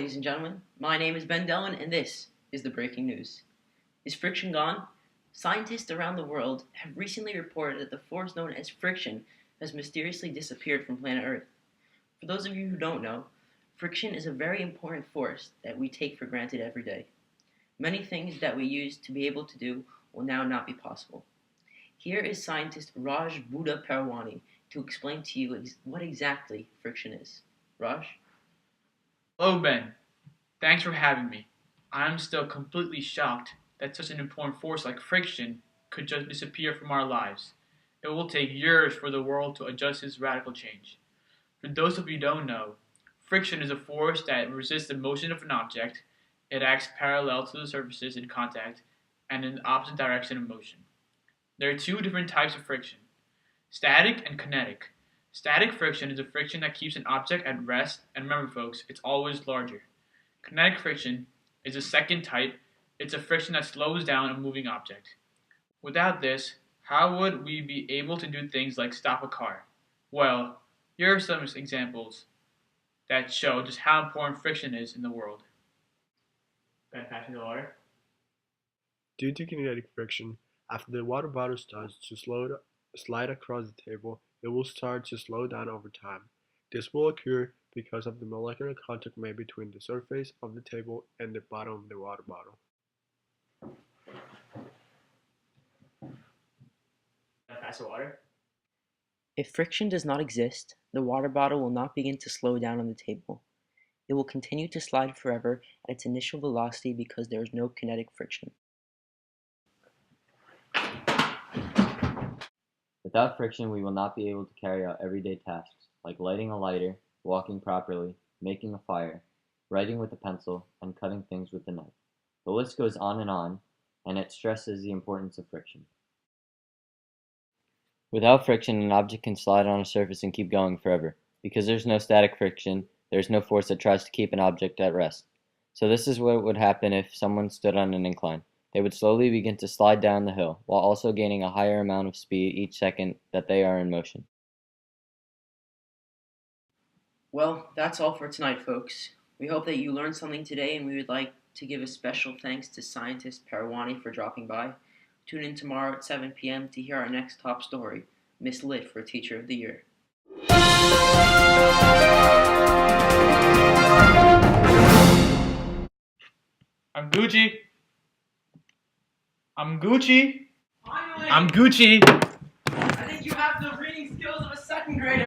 ladies and gentlemen. My name is Ben Dellin, and this is the breaking news. Is friction gone? Scientists around the world have recently reported that the force known as friction has mysteriously disappeared from planet Earth. For those of you who don't know, friction is a very important force that we take for granted every day. Many things that we used to be able to do will now not be possible. Here is scientist Raj Buddha Parwani to explain to you what exactly friction is. Raj? Hello, Ben. Thanks for having me. I'm still completely shocked that such an important force like friction could just disappear from our lives. It will take years for the world to adjust this radical change. For those of you who don't know, friction is a force that resists the motion of an object. It acts parallel to the surfaces in contact and in the opposite direction of motion. There are two different types of friction: static and kinetic. Static friction is a friction that keeps an object at rest, and remember folks, it's always larger. Kinetic friction is the second type. It's a friction that slows down a moving object. Without this, how would we be able to do things like stop a car? Well, here are some examples that show just how important friction is in the world. Ben, passing the water. Due to kinetic friction, after the water bottle starts to slide across the table, it will start to slow down over time. This will occur because of the molecular contact made between the surface of the table and the bottom of the water bottle. Pass the water. If friction does not exist, the water bottle will not begin to slow down on the table. It will continue to slide forever at its initial velocity because there is no kinetic friction. Without friction, we will not be able to carry out everyday tasks, like lighting a lighter, walking properly, making a fire, writing with a pencil, and cutting things with a knife. The list goes on, and it stresses the importance of friction. Without friction, an object can slide on a surface and keep going forever. Because there's no static friction, there's no force that tries to keep an object at rest. So this is what would happen if someone stood on an incline. They would slowly begin to slide down the hill, while also gaining a higher amount of speed each second that they are in motion. Well, that's all for tonight, folks. We hope that you learned something today, and we would like to give a special thanks to scientist Parwani for dropping by. Tune in tomorrow at 7 p.m. to hear our next top story, Miss Lit for Teacher of the Year. I'm Gucci. I'm Gucci. Finally! I'm Gucci. I think you have the reading skills of a second grader.